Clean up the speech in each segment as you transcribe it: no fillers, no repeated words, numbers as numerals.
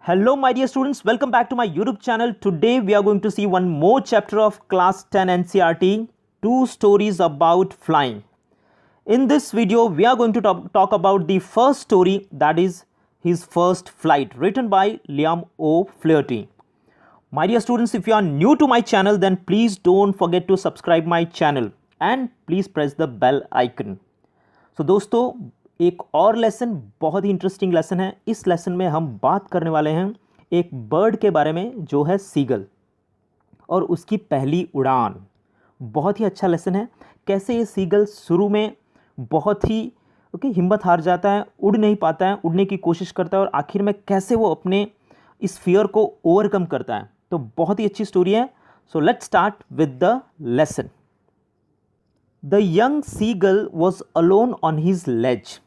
Hello, my dear students. Welcome back to my YouTube channel. Today, we are going to see one more chapter of Class 10 NCERT, two stories about flying. In this video, we are going to talk about the first story, that is his first flight, written by Liam O'Flaherty. My dear students, if you are new to my channel, then please don't forget to subscribe my channel and please press the bell icon. So दोस्तों, एक और lesson बहुत ही interesting lesson है. इस lesson में हम बात करने वाले हैं एक बर्ड के बारे में जो है सीगल और उसकी पहली उड़ान. बहुत ही अच्छा लेसन है. कैसे ये सीगल शुरू में बहुत ही हिम्मत हार जाता है, उड़ नहीं पाता है, उड़ने की कोशिश करता है और आखिर में कैसे वो अपने इस फियर को ओवरकम करता है. तो बहुत ही अच्छी स्टोरी है. So let's start with the lesson. The young seagull was alone on his ledge.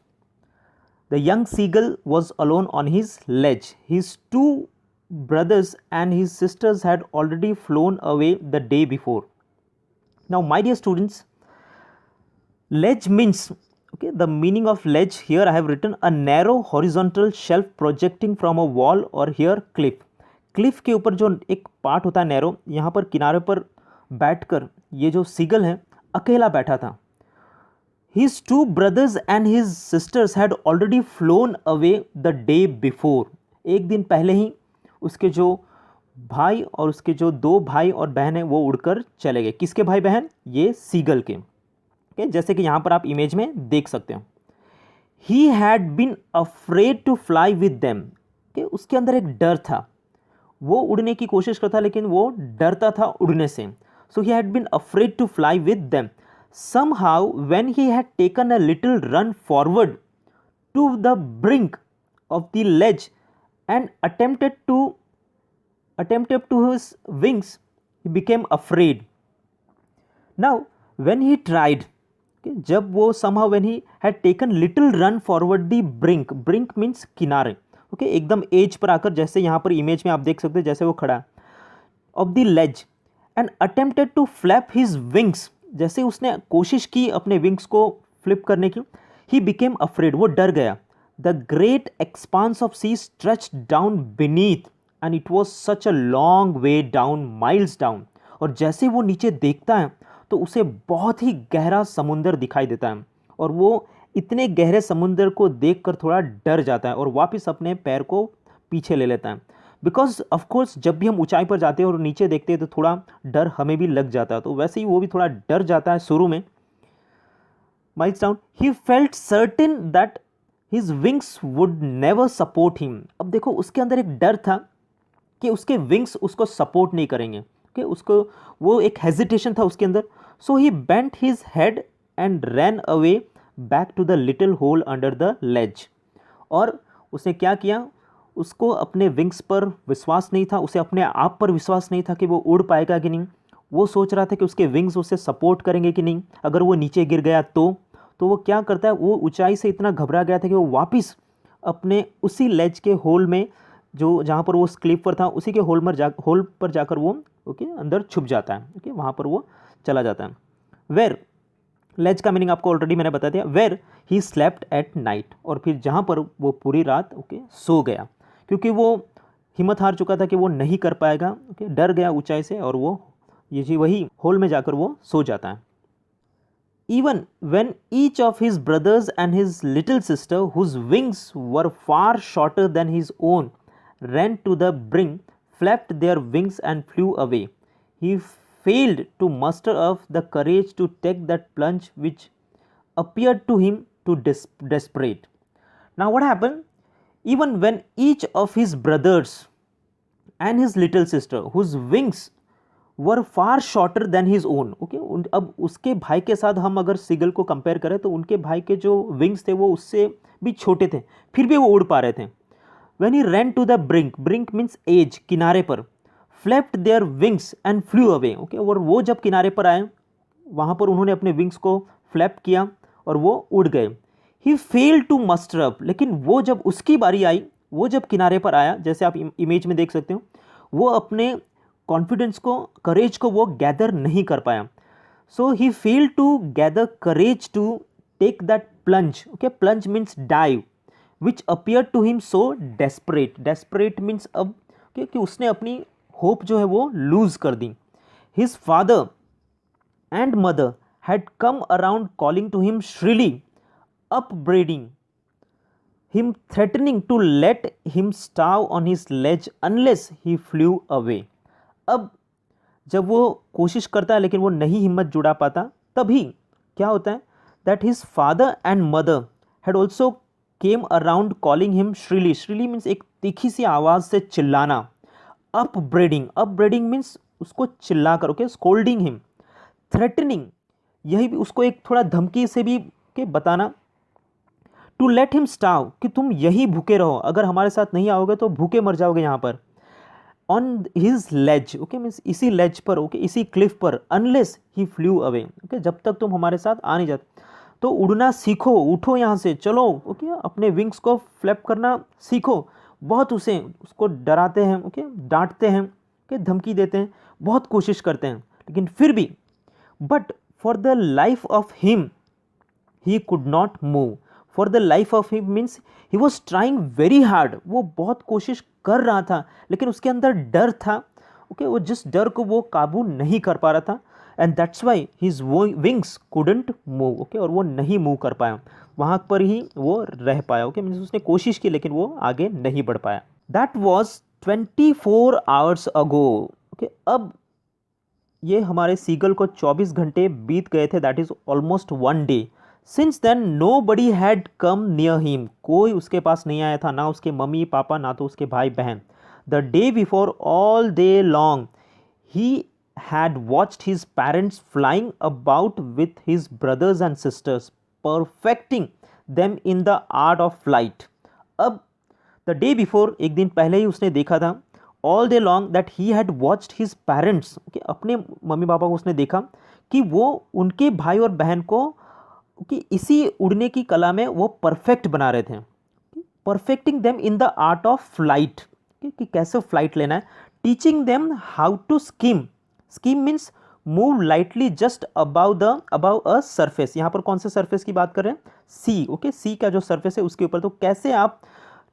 The young seagull was alone on his ledge. His two brothers and his sisters had already flown away the day before. Now, my dear students, ledge means, the meaning of ledge here I have written a narrow horizontal shelf projecting from a wall or here cliff. Cliff के ऊपर जो एक part होता है narrow, यहाँ पर किनारे पर बैठकर ये जो सीगल है अकेला बैठा था. His two brothers and his sisters had already flown away the day before. एक दिन पहले ही उसके जो भाई और उसके जो दो भाई और बहन हैं वो उड़कर चले गए. किसके भाई बहन? ये सीगल के. जैसे कि यहाँ पर आप इमेज में देख सकते हो. He had been afraid to fly with them. उसके अंदर एक डर था. वो उड़ने की कोशिश करता लेकिन वो डरता था उड़ने से. So he had been afraid to fly with them. Somehow, when he had taken a little run forward to the brink of the ledge and attempted to his wings, he became afraid. Now, when he tried, जब वो somehow when he had taken little run forward the brink means किनारे. एकदम as per आकर, जैसे यहाँ पर image में आप देख सकते हैं जैसे वो खड़ा है, of the ledge and attempted to flap his wings. जैसे उसने कोशिश की अपने विंग्स को फ्लिप करने की, he became afraid, वो डर गया. The great expanse of sea stretched down beneath and it was such a long way down, miles down. और जैसे वो नीचे देखता है तो उसे बहुत ही गहरा समुंदर दिखाई देता है और वो इतने गहरे समुंदर को देखकर थोड़ा डर जाता है और वापस अपने पैर को पीछे ले लेता है. बिकॉज ऑफकोर्स जब भी हम ऊंचाई पर जाते हैं और नीचे देखते हैं तो थोड़ा डर हमें भी लग जाता है. तो वैसे ही वो भी थोड़ा डर जाता है शुरू में. Miles down, he felt certain that his wings would never support him. अब देखो उसके अंदर एक डर था कि उसके विंग्स उसको सपोर्ट नहीं करेंगे. उसको वो एक हेजिटेशन था उसके अंदर. So he bent his head and ran away back to the little hole under the ledge. और उसने क्या किया, उसको अपने विंग्स पर विश्वास नहीं था, उसे अपने आप पर विश्वास नहीं था कि वो उड़ पाएगा कि नहीं. वो सोच रहा था कि उसके विंग्स उसे सपोर्ट करेंगे कि नहीं. अगर वो नीचे गिर गया तो वो क्या करता है, वो ऊंचाई से इतना घबरा गया था कि वो वापस अपने उसी लेज के होल में, जो जहाँ पर वो क्लिफ पर था, उसी के होल पर जाकर वो अंदर छुप जाता है. वहाँ पर वो चला जाता है. वेर, लेज का मीनिंग आपको ऑलरेडी मैंने बता दिया. Where he slept at night. और फिर जहाँ पर वो पूरी रात सो गया, क्योंकि वो हिम्मत हार चुका था कि वो नहीं कर पाएगा. डर गया ऊंचाई से और वो ये वही होल में जाकर वो सो जाता है. Even when each of his brothers and his little sister, whose wings were far shorter than his own, ran to the brink, flapped their wings and flew away, he failed to muster up the courage to take that plunge which appeared to him too desperate. Now what happened? Even when each of his brothers and his little sister, whose wings were far shorter than his own, अब उसके भाई के साथ हम अगर seagull को compare करें तो उनके भाई के जो विंग्स थे वो उससे भी छोटे थे, फिर भी वो उड़ पा रहे थे. When he ran to the brink means edge, किनारे पर, flapped their wings and flew away. और वो जब किनारे पर आए वहाँ पर उन्होंने अपने विंग्स को फ्लैप किया और वो उड़ गए. He failed to muster up. लेकिन वो जब उसकी बारी आई, वो जब किनारे पर आया, जैसे आप इमेज में देख सकते हो, वो अपने कॉन्फिडेंस को, करेज को वो गैदर नहीं कर पाया. So he failed to gather courage to take that plunge. Plunge means dive. Which appear to him so desperate, desperate means अब कि उसने अपनी होप जो है वो लूज कर दी. His father and mother had come around calling to him shrilly, upbraiding him, threatening to let him starve on his ledge unless he flew away. अब जब वो कोशिश करता है लेकिन वो नहीं हिम्मत जुड़ा पाता, तभी क्या होता है that his father and mother had also came around calling him shrilly. Shrilly means एक तीखी सी आवाज़ से चिल्लाना. अपब्रेडिंग, अपब्रेडिंग मीन्स उसको चिल्ला कर, ओके, स्कोल्डिंग हिम. थ्रेटनिंग, यही भी उसको एक थोड़ा धमकी से भी के बताना. टू लेट हिम स्टाव, कि तुम यही भूखे रहो, अगर हमारे साथ नहीं आओगे तो भूखे मर जाओगे यहाँ पर. On his ledge, okay, means इसी लेज पर, ओके, इसी क्लिफ पर. Unless he flew away, okay, जब तक तुम हमारे साथ आ नहीं जाते. तो उड़ना सीखो, उठो यहाँ से, चलो, ओके, अपने विंग्स को फ्लैप करना सीखो. बहुत उसको डराते हैं, ओके, डांटते हैं, ओके, धमकी देते हैं, बहुत कोशिश करते हैं, लेकिन फिर भी but for the life of him he could not move. For the life of him means he was trying very hard. वो बहुत कोशिश कर रहा था लेकिन उसके अंदर डर था, ओके, वो जिस डर को वो काबू नहीं कर पा रहा था. And that's why his wings couldn't move, okay, और वो नहीं मूव कर पाया, वहाँ पर ही वो रह पाया, ओके, मीन्स उसने कोशिश की लेकिन वो आगे नहीं बढ़ पाया. That was 24 hours ago, okay. अब ये हमारे सीगल को 24 घंटे बीत गए थे, that is almost 1 day. Since then nobody had come near him, कोई उसके पास नहीं आया था, ना उसके मम्मी पापा, ना तो उसके भाई बहन. The day before all day long he had watched his parents flying about with his brothers and sisters, perfecting them in the art of flight. अब द डे बिफोर, एक दिन पहले ही उसने देखा था, all day long that he had watched his parents, okay, अपने mummy papa को उसने देखा कि वो उनके भाई और बहन को कि इसी उड़ने की कला में वो परफेक्ट बना रहे थे. Perfecting them in the art of flight, कि कैसे फ्लाइट लेना है. Teaching them how to skim, skim means move lightly just above a surface. यहाँ पर कौन से सरफेस की बात कर रहे हैं, सी, ओके, सी का जो सरफेस है उसके ऊपर, तो कैसे आप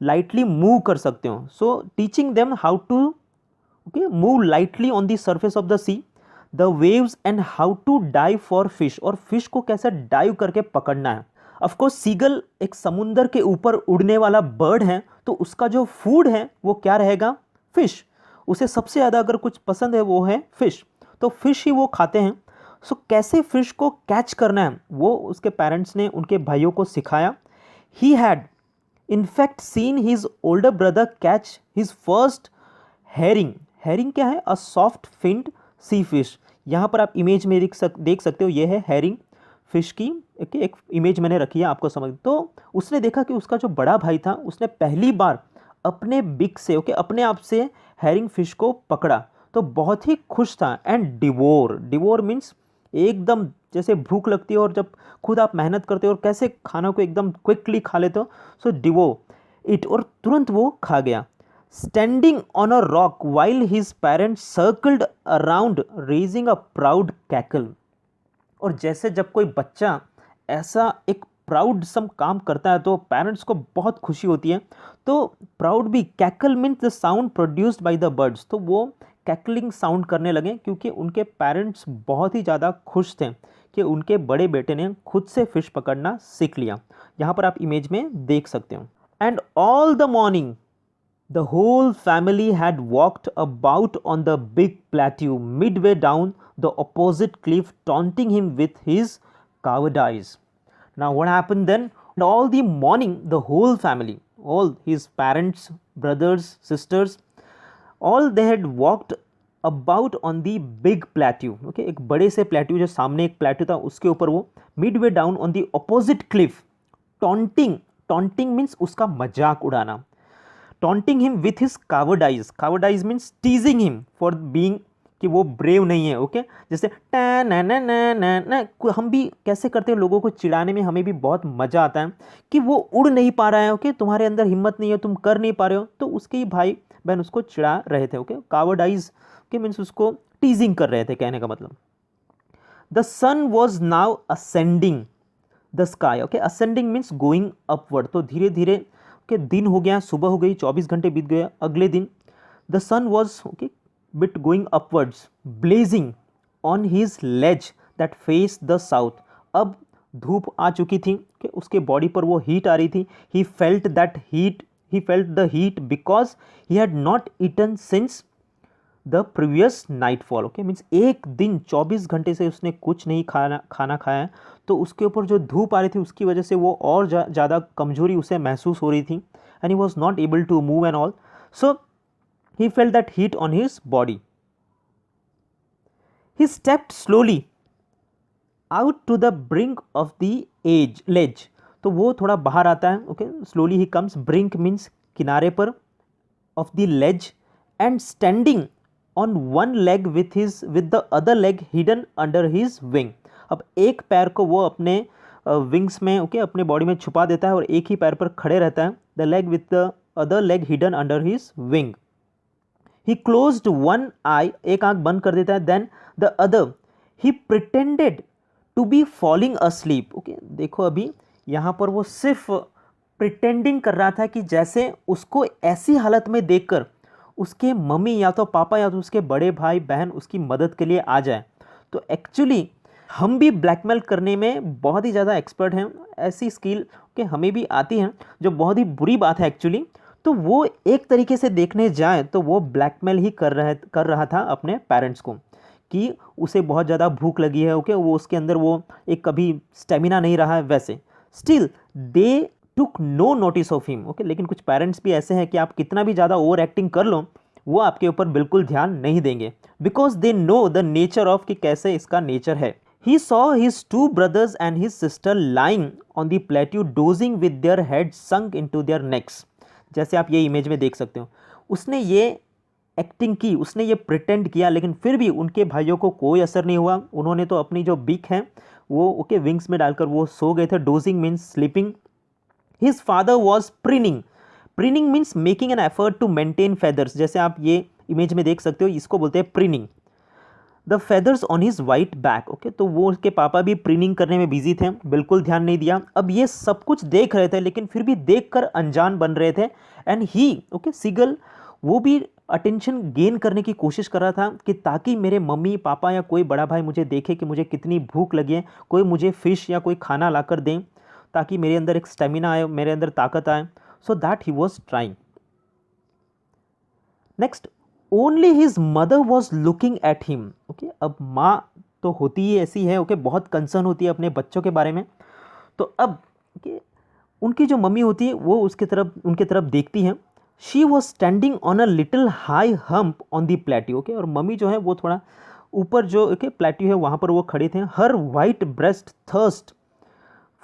लाइटली मूव कर सकते हो. So teaching them how to, okay, move lightly on the surface of the sea, the waves and how to dive for fish, और फिश को कैसे डाइव करके पकड़ना है. ऑफकोर्स सीगल एक समुंदर के ऊपर उड़ने वाला बर्ड है, तो उसका जो फूड है वो क्या रहेगा, फिश. उसे सबसे ज़्यादा अगर कुछ पसंद है वो है फिश, तो फिश ही वो खाते हैं. सो कैसे फिश को कैच करना है वो उसके पेरेंट्स ने उनके भाइयों को सिखाया. He had in fact seen his older brother catch his first herring. herring क्या है, a soft finned sea fish. यहाँ पर आप इमेज में देख सकते हो, ये है herring फिश की एक इमेज मैंने रखी है आपको समझ. तो उसने देखा कि उसका जो बड़ा भाई था उसने पहली बार अपने बिक से, ओके, अपने आप से herring फिश को पकड़ा, तो बहुत ही खुश था. एंड डिवोर मीन्स एकदम जैसे भूख लगती है और जब खुद आप मेहनत करते हो और कैसे खाना को एकदम क्विकली खा लेते हो, सो डिवोर इट, और तुरंत वो खा गया. Standing on a rock while his parents circled around raising a proud cackle. और जैसे जब कोई बच्चा ऐसा एक प्राउड सम काम करता है तो पेरेंट्स को बहुत खुशी होती है. तो प्राउड भी, cackle means the sound produced by the birds, तो वो कैकलिंग साउंड करने लगे क्योंकि उनके पेरेंट्स बहुत ही ज़्यादा खुश थे कि उनके बड़े बेटे ने खुद से फिश पकड़ना सीख लिया. यहाँ पर आप इमेज में देख सकते हो. And all the morning the whole family had walked about on the big plateau midway down the opposite cliff taunting him with his cowardice. Now what happened then? And all the morning the whole family, all his parents, brothers, sisters, all they had walked about on the big plateau, okay, एक बड़े से plateau, जो सामने एक plateau था उसके ऊपर वो midway down on the opposite cliff, taunting means उसका मजाक उड़ाना, taunting him with his cowardice means teasing him for being, कि वो ब्रेव नहीं है, ओके. जैसे हम भी कैसे करते हैं लोगों को चिढ़ाने में, हमें भी बहुत मज़ा आता है कि वो उड़ नहीं पा रहा है, ओके, तुम्हारे अंदर हिम्मत नहीं है, तुम कर नहीं पा रहे हो, तो उसके ही भाई बहन उसको चिढ़ा रहे थे, ओके. कावर्डाइज के मीन्स उसको टीजिंग कर रहे थे, कहने का मतलब. The sun was now ascending the sky, okay, ascending means going upward, तो धीरे धीरे ओके दिन हो गया, सुबह हो गई, 24 घंटे बीत गए। अगले दिन the sun was okay bit going upwards blazing on his ledge that face the south. अब धूप आ चुकी थी कि उसके बॉडी पर वो हीट आ रही थी। He felt the heat because he had not eaten since the previous nightfall. Okay means एक दिन 24 घंटे से उसने कुछ नहीं खाना खाया, तो उसके ऊपर जो धूप आ रही थी उसकी वजह से वो और ज़्यादा कमजोरी उसे महसूस हो रही थी, and he was not able to move and all, so he felt that heat on his body. He stepped slowly out to the brink of the ledge. तो वो थोड़ा बाहर आता है। Okay slowly he comes, brink means किनारे पर, of the ledge, and standing on one leg with the other leg hidden under his wing. अब एक पैर को वो अपने विंग्स में ओके अपने बॉडी में छुपा देता है और एक ही पैर पर खड़े रहता है। The leg with the other leg hidden under his wing. He closed one eye, एक आंख बंद कर देता है, then the other he pretended to be falling asleep. Okay देखो अभी यहाँ पर वो सिर्फ प्रिटेंडिंग कर रहा था कि जैसे उसको ऐसी हालत में देखकर उसके मम्मी या तो पापा या तो उसके बड़े भाई बहन उसकी मदद के लिए आ जाए। तो एक्चुअली हम भी ब्लैकमेल करने में बहुत ही ज़्यादा एक्सपर्ट हैं, ऐसी स्किल कि हमें भी आती हैं, जो बहुत ही बुरी बात है एक्चुअली। तो वो एक तरीके से देखने जाए तो वो ब्लैकमेल ही कर रहा था अपने पेरेंट्स को, कि उसे बहुत ज़्यादा भूख लगी है। ओके वो उसके अंदर वो एक कभी स्टेमिना नहीं रहा है वैसे। Still they took no notice of him. Okay लेकिन कुछ पेरेंट्स भी ऐसे हैं कि आप कितना भी ज़्यादा ओवर एक्टिंग कर लो वो आपके ऊपर बिल्कुल ध्यान नहीं देंगे, because they know the nature of कि कैसे इसका नेचर है। He saw his two brothers and his sister lying on the plateau dosing with their head sunk into their next. जैसे आप ये इमेज में देख सकते हो, उसने ये एक्टिंग की, उसने ये प्रिटेंड किया, लेकिन फिर भी उनके भाइयों को कोई असर नहीं हुआ। उन्होंने तो अपनी जो बीक है वो ओके विंग्स में डालकर वो सो गए थे। Dozing means sleeping. His father was preening. Preening means making an effort to maintain feathers. जैसे आप ये इमेज में देख सकते हो, इसको बोलते हैं preening. The feathers on his white back. Okay तो वो उसके पापा भी प्रिनिंग करने में बिजी थे, बिल्कुल ध्यान नहीं दिया। अब ये सब कुछ देख रहे थे लेकिन फिर भी देखकर अनजान बन रहे थे। एंड ही ओके सीगल वो भी अटेंशन गेन करने की कोशिश कर रहा था कि ताकि मेरे मम्मी पापा या कोई बड़ा भाई मुझे देखे कि मुझे कितनी भूख लगी है, कोई मुझे फिश या कोई खाना ला कर दें ताकि मेरे अंदर एक स्टेमिना आए, मेरे अंदर ताकत आए। So that he was trying. Next, only his mother was looking at him. Okay अब माँ तो होती ही ऐसी है, ओके बहुत कंसर्न होती है अपने बच्चों के बारे में। तो अब okay, उनकी जो मम्मी होती है वो उनके तरफ देखती हैं। She was standing on a little high hump on the plateau. Okay और मम्मी जो है वो थोड़ा ऊपर जो ओके प्लेट्यू है वहाँ पर वो खड़े थे। Her white breast thrust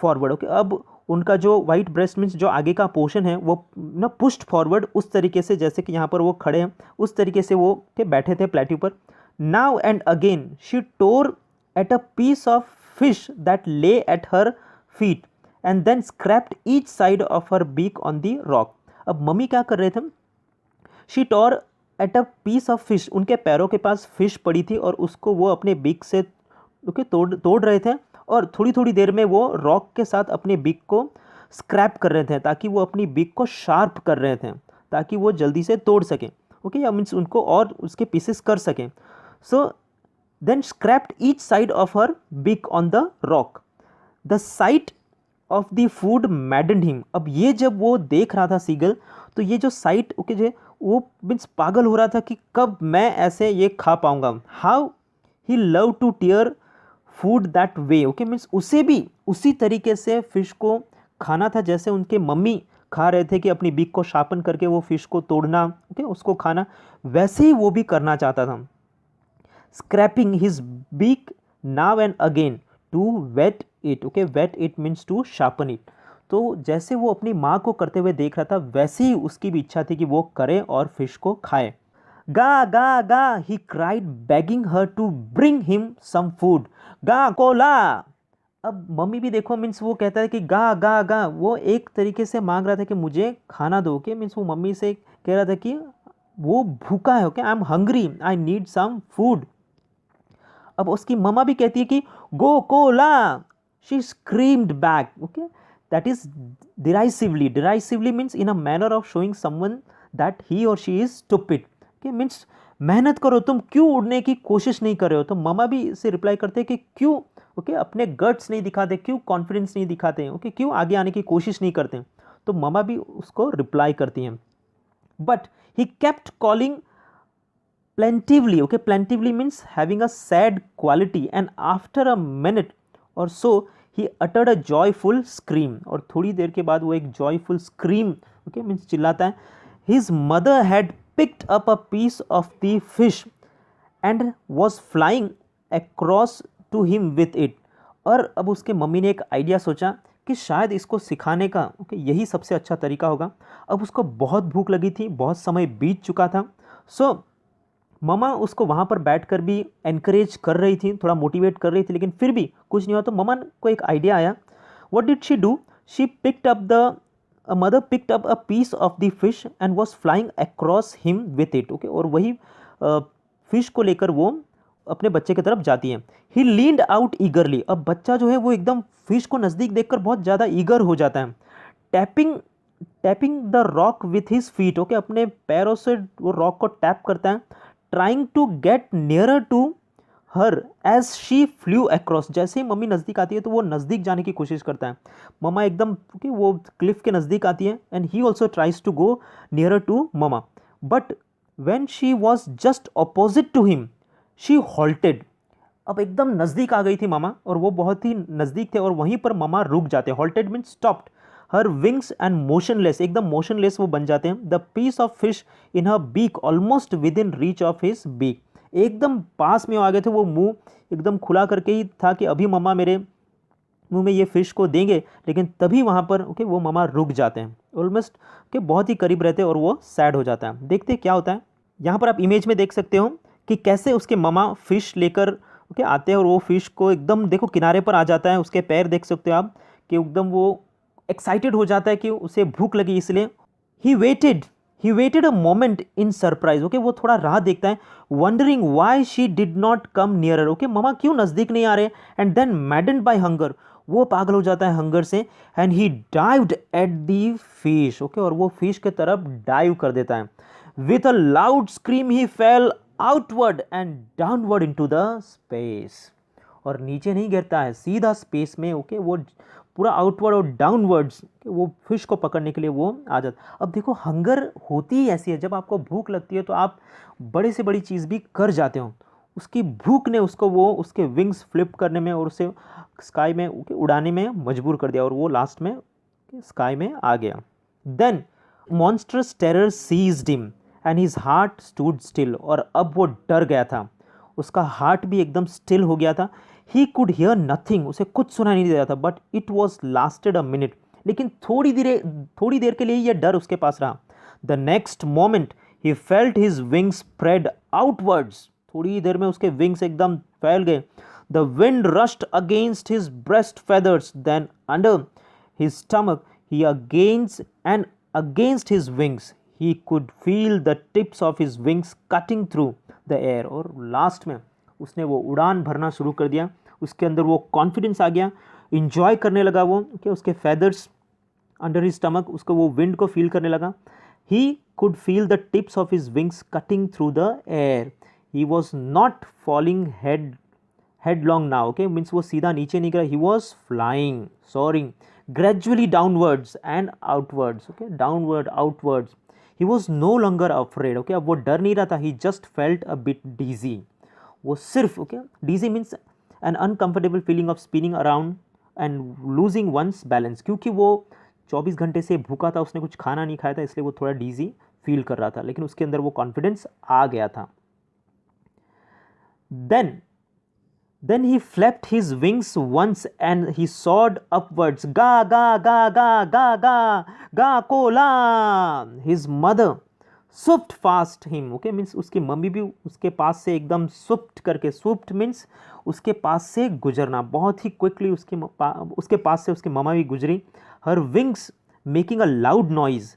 forward. Okay अब उनका जो वाइट ब्रेस्ट मीन्स जो आगे का पोर्शन है वो ना पुश्ड फॉरवर्ड, उस तरीके से जैसे कि यहाँ पर वो खड़े हैं उस तरीके से वो के बैठे थे प्लेट्यू पर। Now and again she tore at a piece of fish that lay at her feet and then scraped each side of her beak on the rock. अब मम्मी क्या कर रहे थे, she tore at a piece of fish, उनके पैरों के पास fish पड़ी थी और उसको वो अपने बीक से ओके तोड़ रहे थे और थोड़ी थोड़ी देर में वो रॉक के साथ अपने बीक को स्क्रैप कर रहे थे ताकि वो अपनी बीक को शार्प कर रहे थे ताकि वो जल्दी से तोड़ सकें। ओके या मीन्स उनको और उसके पीसेस कर सकें। So then scraped each side of her beak on the rock. The sight of the food maddened him. अब ये जब वो देख रहा था सीगल, तो ये जो साइट ओके जो वो मीन्स पागल हो रहा था कि कब मैं ऐसे ये खा पाऊंगा। How he love to tear food that way. Okay means उसे भी उसी तरीके से फिश को खाना था जैसे उनके मम्मी खा रहे थे कि अपनी बीक को शार्पन करके वो फिश को तोड़ना ओके उसको खाना, वैसे ही वो भी करना चाहता था। Scraping his beak now and again to whet it. Okay whet it means to sharpen it. तो जैसे वो अपनी माँ को करते हुए देख रहा था वैसे ही उसकी भी इच्छा थी कि वो करे और फिश को खाए। गा गा गा he cried begging her to bring him some food. गा कोला। अब मम्मी भी देखो मीन्स वो कहता है कि गा गा गा, वो एक तरीके से मांग रहा था कि मुझे खाना दो। के मीन्स वो मम्मी से कह रहा था कि वो भूखा है। Okay I am hungry, I need some food. अब उसकी मम्मा भी कहती है कि गो कोला। She screamed back. Okay that is derisively means in a manner of showing someone that he or she is stupid. Okay, means मेहनत करो, तुम क्यों उड़ने की कोशिश नहीं कर रहे हो? तो ममा भी इसे रिप्लाई करते हैं कि क्यों ओके अपने गट्स नहीं दिखाते, क्यों कॉन्फिडेंस नहीं दिखाते हैं, ओके क्यों आगे आने की कोशिश नहीं करते हैं? तो ममा भी उसको रिप्लाई करती हैं. But he kept calling plaintively. Okay, plaintively means having a sad quality, and after a minute or so he uttered a joyful scream. और थोड़ी देर के बाद वो एक joyful scream okay means चिल्लाता है. His mother had picked up a piece of the fish and was flying across to him with it. और अब उसके मम्मी ने एक आइडिया सोचा कि शायद इसको सिखाने का ओके यही सबसे अच्छा तरीका होगा. अब उसको बहुत भूख लगी थी, बहुत समय बीत चुका था. सो ममा उसको वहाँ पर बैठकर भी एनकरेज कर रही थी, थोड़ा मोटिवेट कर रही थी, लेकिन फिर भी कुछ नहीं हुआ. तो ममा को एक आइडिया आया. What did she do? She picked up the mother picked up a piece of the fish and was flying across him with it. Okay, और वही फिश को लेकर वो अपने बच्चे की तरफ जाती है. ही लीन्ड आउट ईगरली. अब बच्चा जो है वो एकदम फिश को नज़दीक देखकर बहुत ज़्यादा ईगर हो जाता है. Tapping the rock with his feet. Okay, अपने पैरों से वो रॉक को टैप करता है. Trying to get nearer to her as she flew across. जैसे ही मम्मी नज़दीक आती है तो वो नज़दीक जाने की कोशिश करता है. ममा एकदम okay, वो क्लिफ के नज़दीक आती है and he also tries to go nearer to mama. But when she was just opposite to him she halted. अब एकदम नज़दीक आ गई थी मामा और वो बहुत ही नज़दीक थे और वहीं पर मामा रुक जाते. Halted means stopped. Her wings and motionless, एकदम मोशनलेस वो बन जाते हैं. The piece of fish in her beak almost within reach of his beak. एकदम पास में आ गए थे, वो मुंह एकदम खुला करके ही था कि अभी मम्मा मेरे मुंह में ये फ़िश को देंगे, लेकिन तभी वहाँ पर ओके वो मम्मा रुक जाते हैं. ऑलमोस्ट ओके बहुत ही करीब रहते हैं और वो सैड हो जाता है. देखते क्या होता है. यहाँ पर आप इमेज में देख सकते हो कि कैसे उसके मम्मा फ़िश लेकर ओके आते हैं और वो फ़िश को एकदम देखो किनारे पर आ जाता है. उसके पैर देख सकते हो आप कि एकदम वो एक्साइटेड हो जाता है कि उसे भूख लगी इसलिए. He waited a moment in surprise. Okay, वो थोड़ा राह देखता है, wondering why she did not come nearer. Okay, mama क्यों नज़दीक नहीं आ रहे. And then maddened by hunger, वो पागल हो जाता है हंगर से. And he dived at the fish. Okay, और वो फिश के तरफ डाइव कर देता है. With a loud scream he fell outward and downward into the space. और नीचे नहीं गिरता है, सीधा स्पेस में ओके वो पूरा आउटवर्ड और डाउनवर्ड्स वो फिश को पकड़ने के लिए वो आ जाता. अब देखो हंगर होती ही ऐसी है, जब आपको भूख लगती है तो आप बड़े से बड़ी चीज़ भी कर जाते हो. उसकी भूख ने उसको वो उसके विंग्स फ्लिप करने में और उसे स्काई में उड़ाने में मजबूर कर दिया और वो लास्ट में स्काई में आ गया. Then monstrous terror seized him and his heart stood still. और अब वो डर गया था, उसका हार्ट भी एकदम स्टिल हो गया था. ही कुड हियर नथिंग, उसे कुछ सुनाई नहीं दे रहा था. But it was lasted a minute, लेकिन थोड़ी देर के लिए यह डर उसके पास रहा. The next moment he felt his wings spread outwards. थोड़ी देर में उसके विंग्स एकदम फैल गए. The wind rushed against his breast feathers, then under his stomach he against his wings he could feel the tips of his wings cutting through the air. और last में उसने वो उड़ान भरना शुरू कर दिया. उसके अंदर वो कॉन्फिडेंस आ गया, इंजॉय करने लगा वो कि उसके फेदर्स अंडर हिज स्टमक, उसको वो विंड को फील करने लगा. He could feel the tips of his wings cutting through the air. He was not falling headlong now. Okay, means वो सीधा नीचे नहीं गिरा. He was flying, soaring gradually downwards and outwards. Okay, downward, outwards. He was no longer afraid. Okay, अब वो डर नहीं रहा था. He just felt a bit dizzy. वो सिर्फ okay, dizzy means an uncomfortable feeling of spinning around and losing one's balance. क्योंकि वो 24 घंटे से भूखा था, उसने कुछ खाना नहीं खाया था, इसलिए वो थोड़ा डीजी फील कर रहा था, लेकिन उसके अंदर वो कॉन्फिडेंस आ गया था. Then he flapped his wings once and he soared upwards. Ga ga ga ga ga ga ga kola. His mother swooped past him. Okay, means उसकी मम्मी भी उसके पास से एकदम swooped करके, swooped means उसके पास से गुजरना, बहुत ही quickly उसके पास से उसकी मम्मा भी गुजरी. Her wings making a loud noise.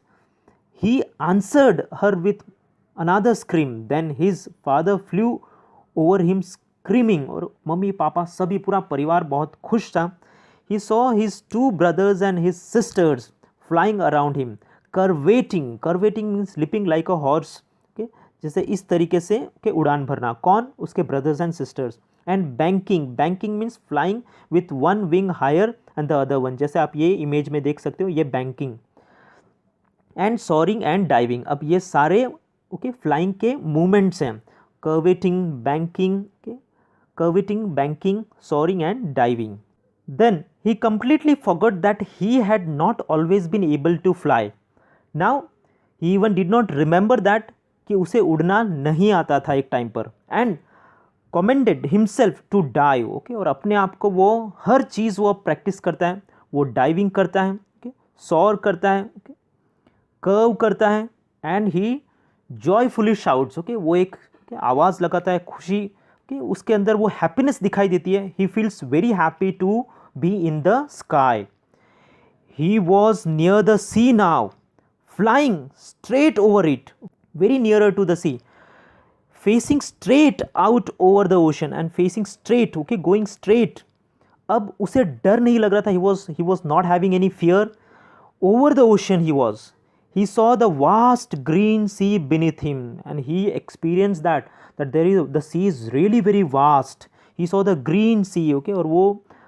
He answered her with another scream. Then his father flew over him screaming. और मम्मी पापा सभी पूरा परिवार बहुत खुश था. he saw his two brothers and his sisters flying around him, curvating means leaping like a horse, okay, जैसे इस तरीके से के उड़ान भरना. कौन? उसके brothers and sisters. And banking means flying with one wing higher and the other one, जैसे आप ये इमेज में देख सकते हो, ये banking. And soaring and diving. अब ये सारे ओके फ्लाइंग के मूवमेंट्स हैं. Curveting, banking, soaring and diving. Then he completely forgot that he had not always been able to fly. Now he even did not remember that कि उसे उड़ना नहीं आता था एक टाइम पर. And commanded himself to dive. Okay, और अपने आप को वो हर चीज़ वो प्रैक्टिस करता है. वो डाइविंग करता है, ओके, सॉर करता है, ओके, कर्व करता है. And he joyfully shouts. Okay, वो एक आवाज़ लगाता है खुशी कि उसके अंदर वो हैप्पीनेस दिखाई देती है. He feels very happy to be in the sky. He was near the sea now, flying straight over it, very nearer to the sea, facing straight out over the ocean and facing straight. Okay, going straight. अब उसे डर नहीं लग रहा था. He was not having any fear. Over the ocean he was. He saw the vast green sea beneath him and he experienced that the sea is really very vast. He saw the green sea, okay, और वो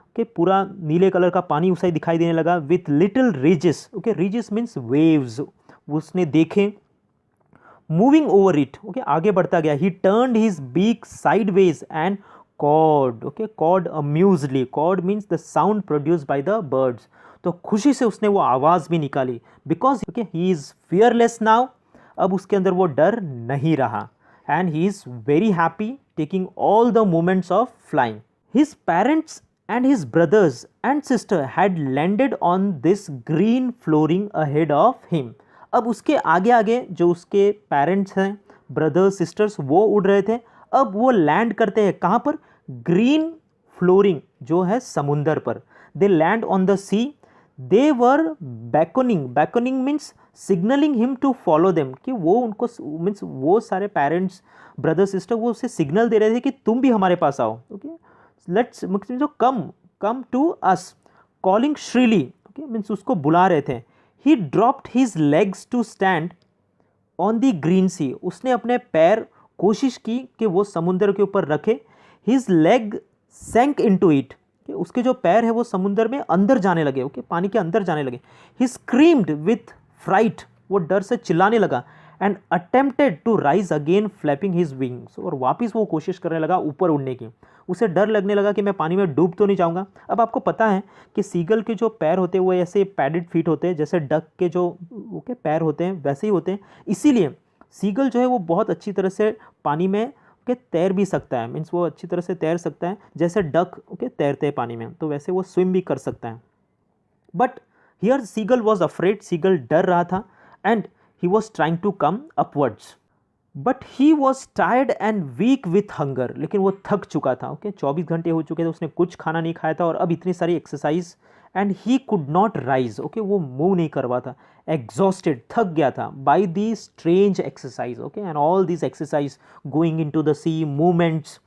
okay, पूरा नीले colour का पानी उसे दिखाई देने लगा. with little ridges, okay, ridges means waves. उसने देखे. moving over it, okay, आगे बढ़ता गया. he turned his beak sideways and cawed, okay, cawed amusedly. cawed means the sound produced by the birds. तो खुशी से उसने वो आवाज़ भी निकाली. Because he is fearless now. अब उसके अंदर वो डर नहीं रहा. And he is very happy taking all the moments of flying. His parents and his brothers and sister had landed on this green flooring ahead of him. अब उसके आगे आगे जो उसके पेरेंट्स हैं, ब्रदर्स, सिस्टर्स, वो उड़ रहे थे. अब वो लैंड करते हैं कहाँ पर? ग्रीन फ्लोरिंग जो है समुंदर पर. They land on the sea. They were beckoning means signaling him to follow them. कि वो उनको मीन्स वो सारे पेरेंट्स, ब्रदर, सिस्टर, वो उसे सिग्नल दे रहे थे कि तुम भी हमारे पास आओ. Okay, let's come to us. Calling shrilly, okay, means उसको बुला रहे थे. He dropped his legs to stand on the green sea. उसने अपने पैर कोशिश की कि वो समुद्र के ऊपर रखे. His leg sank into it. कि उसके जो पैर है वो समुद्र में अंदर जाने लगे. ओके, पानी के अंदर जाने लगे. He screamed with fright. वो डर से चिल्लाने लगा. And attempted to rise again flapping his wings. और वापस वो कोशिश करने लगा ऊपर उड़ने की. उसे डर लगने लगा कि मैं पानी में डूब तो नहीं जाऊंगा. अब आपको पता है कि सीगल के जो पैर होते हैं वो ऐसे पैडेड फीट होते हैं, जैसे डक के जो ओके पैर होते हैं वैसे ही होते हैं. इसीलिए सीगल जो है वो बहुत अच्छी तरह से पानी में ओके तैर भी सकता है. मीन्स वो अच्छी तरह से तैर सकता है जैसे डक ओके तैरते हैं पानी में, तो वैसे वो स्विम भी कर सकता है. But here seagull was afraid. Seagull डर रहा था. And he was trying to come upwards. But he was tired and weak with hunger. लेकिन वो थक चुका था. ओके, 24 घंटे हो चुके थे, उसने कुछ खाना नहीं खाया था और अब इतनी सारी exercise. And he could not rise. Okay, वो मूव नहीं कर रहा था. एग्जॉस्टेड, थक गया था by the strange exercise. Okay, and all this exercise going into the sea, movements.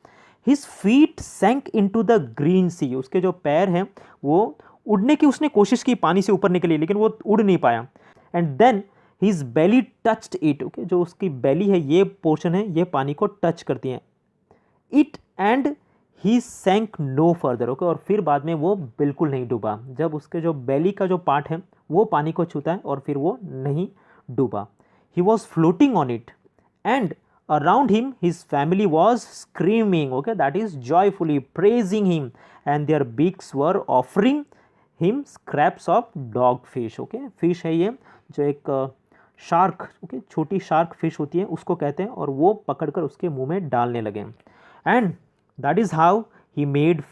His feet sank into the green sea. उसके जो पैर हैं वो उड़ने की उसने कोशिश की पानी से ऊपर निकली, लेकिन वो उड़ नहीं पाया. And then his belly touched it. Okay, जो उसकी बेली है, ये पोर्शन है, ये पानी को टच करती है. It and he sank no further. Okay, और फिर बाद में वो बिल्कुल नहीं डूबा. जब उसके जो बेली का जो पार्ट है वो पानी को छूता है और फिर वो नहीं डूबा. He was floating on it and around him his family was screaming. Okay, that is joyfully praising him and their beaks were offering him scraps of dog fish. Okay, fish है ये जो एक शार्क, ओके, छोटी shark fish होती है उसको कहते हैं, और वो पकड़कर उसके मुंह में डालने लगे. And that is how he made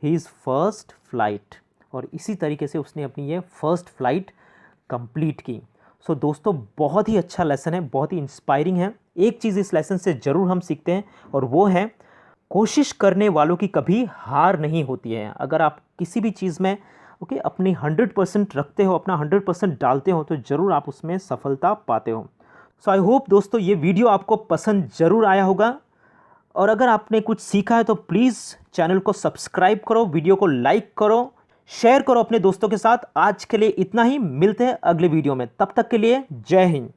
his first flight. और इसी तरीके से उसने अपनी ये फर्स्ट फ्लाइट कंप्लीट की. सो दोस्तों, बहुत ही अच्छा लेसन है, बहुत ही इंस्पायरिंग है. एक चीज़ इस लेसन से ज़रूर हम सीखते हैं और वो है कोशिश करने वालों की कभी हार नहीं होती है. अगर आप किसी भी चीज़ में ओके अपनी 100% रखते हो, अपना 100% डालते हो, तो ज़रूर आप उसमें सफलता पाते हो. सो आई होप दोस्तों ये वीडियो आपको पसंद ज़रूर आया होगा. और अगर आपने कुछ सीखा है तो प्लीज़ चैनल को सब्सक्राइब करो, वीडियो को लाइक करो, शेयर करो अपने दोस्तों के साथ। आज के लिए इतना ही, मिलते हैं अगले वीडियो में, तब तक के लिए जय हिंद।